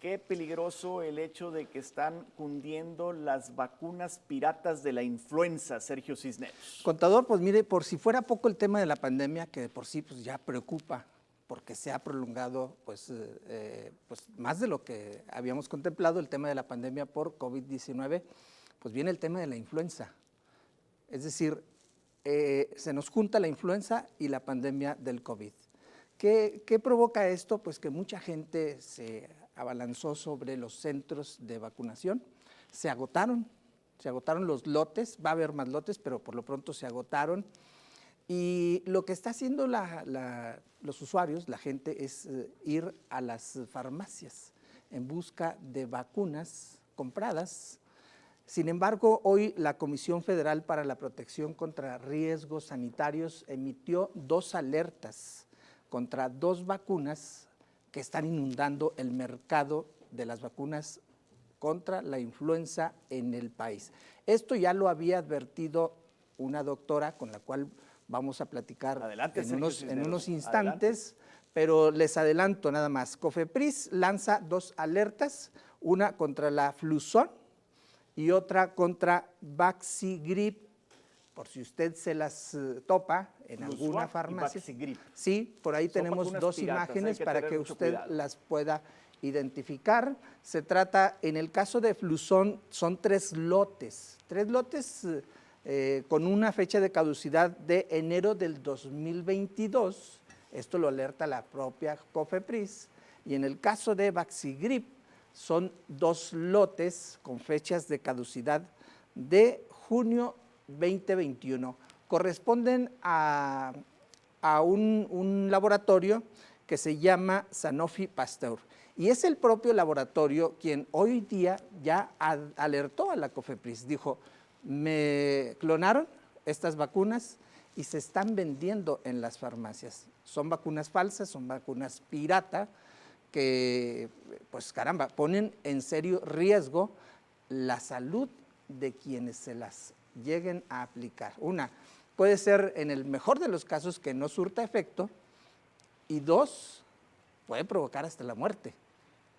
qué peligroso el hecho de que están cundiendo las vacunas piratas de la influenza, Sergio Cisneros. Contador, pues mire, por si fuera poco el tema de la pandemia, que de por sí pues ya preocupa, porque se ha prolongado pues más de lo que habíamos contemplado el tema de la pandemia por COVID-19, pues viene el tema de la influenza. Es decir, se nos junta la influenza y la pandemia del COVID. ¿Qué provoca esto? Pues que mucha gente se abalanzó sobre los centros de vacunación, se agotaron los lotes, va a haber más lotes, pero por lo pronto se agotaron. Y lo que está haciendo los usuarios, la gente, es ir a las farmacias en busca de vacunas compradas. Sin embargo, hoy la Comisión Federal para la Protección contra Riesgos Sanitarios emitió 2 alertas contra 2 vacunas que están inundando el mercado de las vacunas contra la influenza en el país. Esto ya lo había advertido una doctora con la cual vamos a platicar en unos instantes, pero les adelanto nada más. COFEPRIS lanza 2 alertas, una contra la Fluzone y otra contra Vaxigrip, por si usted se las topa en alguna farmacia. Sí, por ahí tenemos 2 imágenes para que usted las pueda identificar. Se trata, en el caso de Fluzone, son 3 lotes con una fecha de caducidad de enero del 2022, esto lo alerta la propia COFEPRIS, y en el caso de Vaxigrip son 2 lotes con fechas de caducidad de junio 2021. Corresponden a un laboratorio que se llama Sanofi Pasteur. Y es el propio laboratorio quien hoy día ya alertó a la COFEPRIS. Dijo, me clonaron estas vacunas y se están vendiendo en las farmacias. Son vacunas falsas, son vacunas pirata, que, pues caramba, ponen en serio riesgo la salud de quienes se las lleguen a aplicar. Una, puede ser en el mejor de los casos que no surta efecto, y 2, puede provocar hasta la muerte.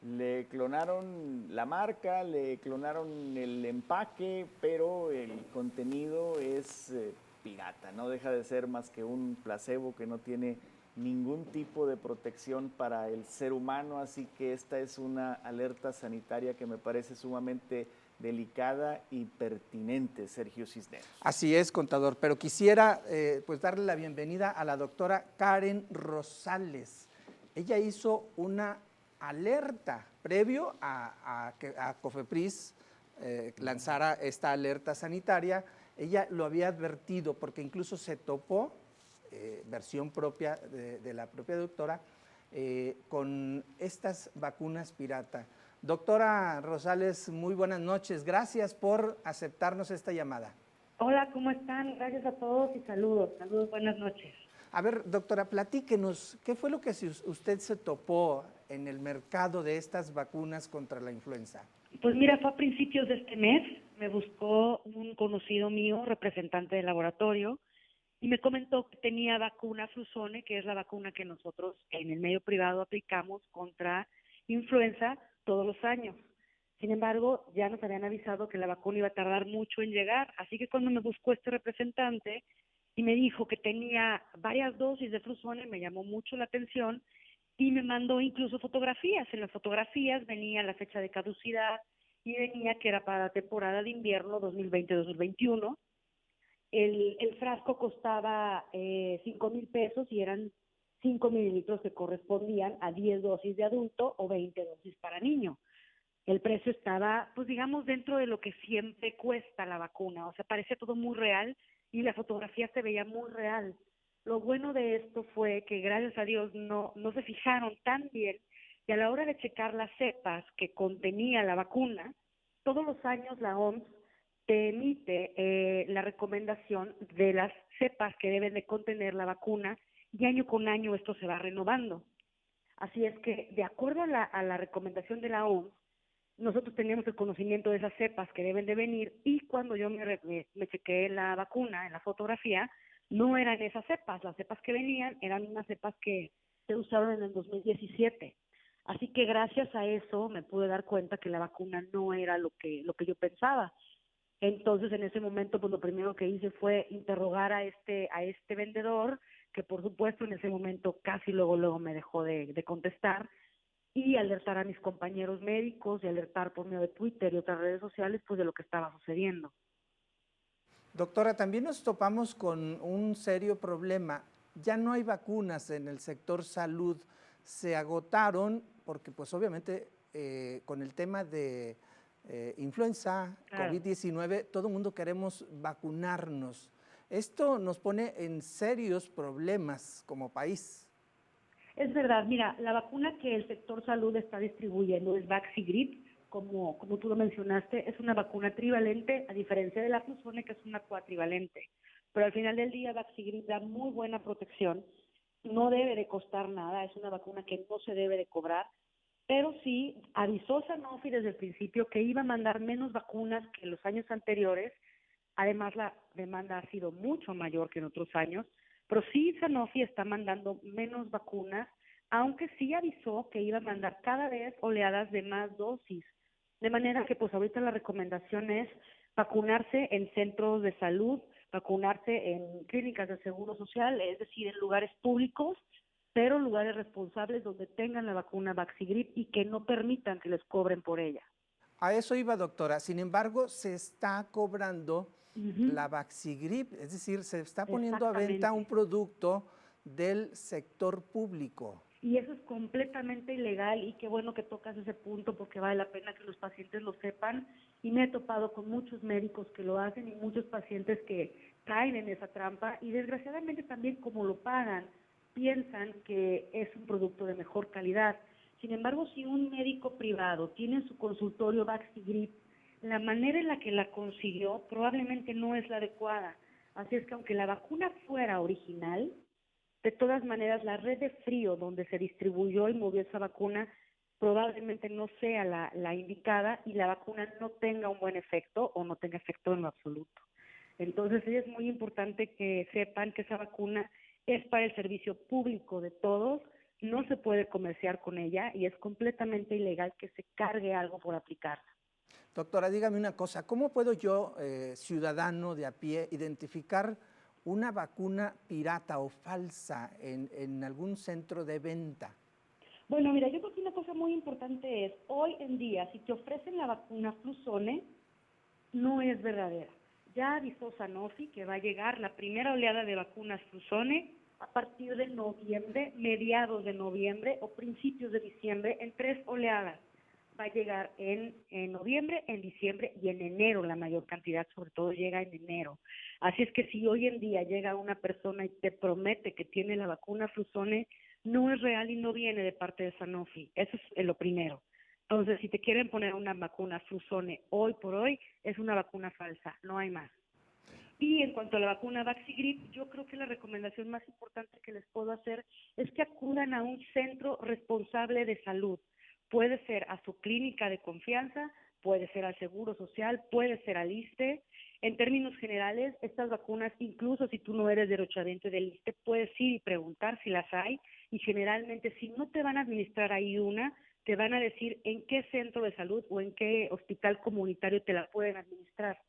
Le clonaron la marca, le clonaron el empaque, pero el contenido es pirata, no deja de ser más que un placebo que no tiene ningún tipo de protección para el ser humano, así que esta es una alerta sanitaria que me parece sumamente delicada y pertinente, Sergio Cisneros. Así es, contador, pero quisiera pues darle la bienvenida a la doctora Karen Rosales. Ella hizo una alerta previo a que a COFEPRIS lanzara esta alerta sanitaria. Ella lo había advertido porque incluso se topó, versión propia de la propia doctora, con estas vacunas pirata. Doctora Rosales, muy buenas noches. Gracias por aceptarnos esta llamada. Hola, ¿cómo están? Gracias a todos y saludos. Saludos, buenas noches. A ver, doctora, platíquenos, ¿qué fue lo que usted se topó en el mercado de estas vacunas contra la influenza? Pues mira, fue a principios de este mes, me buscó un conocido mío, representante del laboratorio, y me comentó que tenía vacuna Fluzone, que es la vacuna que nosotros en el medio privado aplicamos contra influenza todos los años. Sin embargo, ya nos habían avisado que la vacuna iba a tardar mucho en llegar, así que cuando me buscó este representante y me dijo que tenía varias dosis de Fluzone, me llamó mucho la atención y me mandó incluso fotografías. En las fotografías venía la fecha de caducidad y venía que era para la temporada de invierno 2020-2021. El frasco costaba 5,000 pesos y eran 5 mililitros que correspondían a 10 dosis de adulto o 20 dosis para niño. El precio estaba, pues digamos, dentro de lo que siempre cuesta la vacuna. O sea, parecía todo muy real y la fotografía se veía muy real. Lo bueno de esto fue que, gracias a Dios, no se fijaron tan bien, y a la hora de checar las cepas que contenía la vacuna, todos los años la OMS te emite la recomendación de las cepas que deben de contener la vacuna, y año con año esto se va renovando. Así es que, de acuerdo a la recomendación de la OMS, nosotros teníamos el conocimiento de esas cepas que deben de venir, y cuando yo me chequeé la vacuna, en la fotografía, no eran esas cepas. Las cepas que venían eran unas cepas que se usaron en el 2017. Así que gracias a eso me pude dar cuenta que la vacuna no era lo que yo pensaba. Entonces, en ese momento, pues lo primero que hice fue interrogar a este vendedor, que por supuesto en ese momento casi luego me dejó de contestar, y alertar a mis compañeros médicos y alertar por medio de Twitter y otras redes sociales, pues de lo que estaba sucediendo. Doctora, también nos topamos con un serio problema. Ya no hay vacunas en el sector salud. Se agotaron porque, pues obviamente, con el tema de influenza, Claro. COVID-19, todo el mundo queremos vacunarnos. Esto nos pone en serios problemas como país. Es verdad, mira, la vacuna que el sector salud está distribuyendo es Vaxigrip, como tú lo mencionaste, es una vacuna trivalente, a diferencia de la Fluzone, que es una cuatrivalente. Pero al final del día, Vaxigrip da muy buena protección, no debe de costar nada, es una vacuna que no se debe de cobrar, pero sí avisó Sanofi desde el principio que iba a mandar menos vacunas que en los años anteriores. Además, la demanda ha sido mucho mayor que en otros años, pero sí Sanofi está mandando menos vacunas, aunque sí avisó que iba a mandar cada vez oleadas de más dosis. De manera que pues ahorita la recomendación es vacunarse en centros de salud, vacunarse en clínicas de seguro social, es decir, en lugares públicos, pero lugares responsables donde tengan la vacuna Vaxigrip y que no permitan que les cobren por ella. A eso iba, doctora. Sin embargo, se está cobrando la Ujú. Vaxigrip, es decir, se está poniendo a venta un Exactamente. producto del sector público. Y eso es completamente ilegal y qué bueno que tocas ese punto porque vale la pena que los pacientes lo sepan y me he topado con muchos médicos que lo hacen y muchos pacientes que caen en esa trampa y desgraciadamente también como lo pagan piensan que es un producto de mejor calidad. Sin embargo, si un médico privado tiene en su consultorio Vaxigrip, la manera en la que la consiguió probablemente no es la adecuada. Así es que aunque la vacuna fuera original, de todas maneras, la red de frío donde se distribuyó y movió esa vacuna probablemente no sea la indicada y la vacuna no tenga un buen efecto o no tenga efecto en lo absoluto. Entonces, sí es muy importante que sepan que esa vacuna es para el servicio público de todos, no se puede comerciar con ella y es completamente ilegal que se cargue algo por aplicarla. Doctora, dígame una cosa, ¿cómo puedo yo, ciudadano de a pie, identificar una vacuna pirata o falsa en algún centro de venta? Bueno, mira, yo creo que una cosa muy importante es, hoy en día, si te ofrecen la vacuna Fluzone, no es verdadera. Ya avisó Sanofi que va a llegar la primera oleada de vacunas Fluzone a partir de noviembre, mediados de noviembre o principios de diciembre, en 3 oleadas. Va a llegar en noviembre, en diciembre y en enero, la mayor cantidad, sobre todo llega en enero. Así es que si hoy en día llega una persona y te promete que tiene la vacuna Fluzone, no es real y no viene de parte de Sanofi. Eso es lo primero. Entonces, si te quieren poner una vacuna Fluzone hoy por hoy, es una vacuna falsa, no hay más. Y en cuanto a la vacuna Vaxigrip, yo creo que la recomendación más importante que les puedo hacer es que acudan a un centro responsable de salud. Puede ser a su clínica de confianza, puede ser al Seguro Social, puede ser al ISSSTE. En términos generales, estas vacunas, incluso si tú no eres derechohabiente del ISSSTE, puedes ir y preguntar si las hay y generalmente si no te van a administrar ahí una, te van a decir en qué centro de salud o en qué hospital comunitario te la pueden administrar.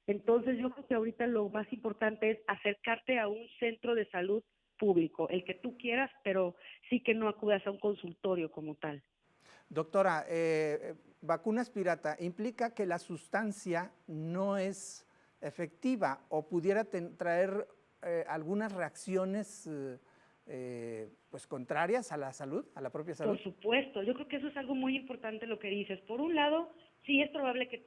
Entonces yo creo que ahorita lo más importante es acercarte a un centro de salud público, el que tú quieras, pero sí que no acudas a un consultorio como tal. Doctora, vacunas pirata implica que la sustancia no es efectiva o pudiera traer algunas reacciones pues contrarias a la salud, a la propia salud. Por supuesto, yo creo que eso es algo muy importante lo que dices. Por un lado, sí es probable que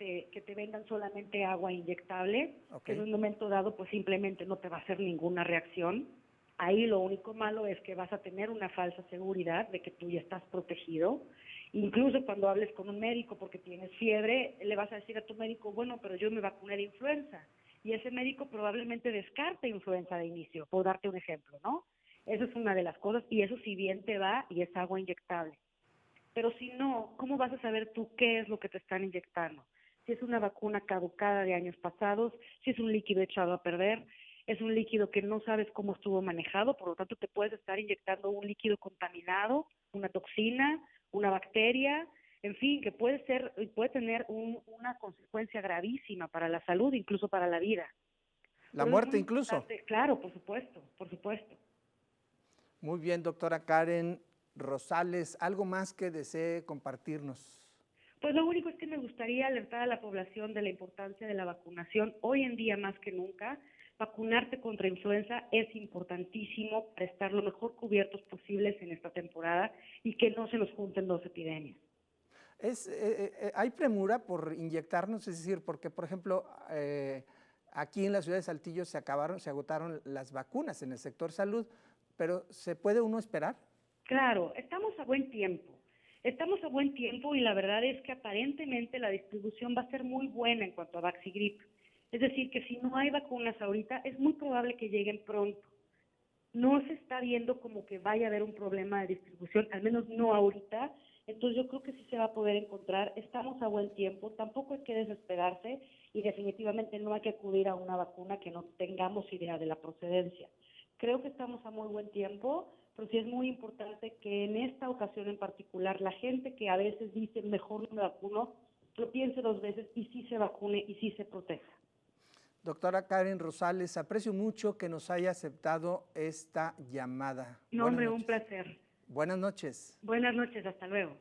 te vendan solamente agua inyectable, que en Okay. un momento dado pues simplemente no te va a hacer ninguna reacción. Ahí lo único malo es que vas a tener una falsa seguridad de que tú ya estás protegido. Incluso cuando hables con un médico porque tienes fiebre, le vas a decir a tu médico, bueno, pero yo me vacuné de influenza. Y ese médico probablemente descarte influenza de inicio, por darte un ejemplo, ¿no? Eso es una de las cosas, y eso si bien te va y es agua inyectable. Pero si no, ¿cómo vas a saber tú qué es lo que te están inyectando? Si es una vacuna caducada de años pasados, si es un líquido echado a perder, es un líquido que no sabes cómo estuvo manejado, por lo tanto te puedes estar inyectando un líquido contaminado, una toxina, una bacteria, en fin, que puede tener una consecuencia gravísima para la salud, incluso para la vida. La Pero es muerte muy incluso. importante, claro, por supuesto, por supuesto. Muy bien, doctora Karen Rosales, ¿algo más que desee compartirnos? Pues lo único es que me gustaría alertar a la población de la importancia de la vacunación. Hoy en día más que nunca, vacunarte contra influenza es importantísimo para estar lo mejor cubiertos posibles en esta temporada y que no se nos junten dos epidemias. Hay premura por inyectarnos, es decir, porque, por ejemplo, aquí en la ciudad de Saltillo se agotaron las vacunas en el sector salud, pero ¿se puede uno esperar? Claro, estamos a buen tiempo. Estamos a buen tiempo y la verdad es que aparentemente la distribución va a ser muy buena en cuanto a Vaxigrip. Es decir, que si no hay vacunas ahorita, es muy probable que lleguen pronto. No se está viendo como que vaya a haber un problema de distribución, al menos no ahorita. Entonces yo creo que sí se va a poder encontrar. Estamos a buen tiempo, tampoco hay que desesperarse y definitivamente no hay que acudir a una vacuna que no tengamos idea de la procedencia. Creo que estamos a muy buen tiempo, pero sí es muy importante que en esta ocasión en particular la gente que a veces dice mejor no me vacuno, lo piense dos veces y sí se vacune y sí se proteja. Doctora Karen Rosales, aprecio mucho que nos haya aceptado esta llamada. No, Buenas hombre, un noches. placer. Buenas noches. Buenas noches, hasta luego.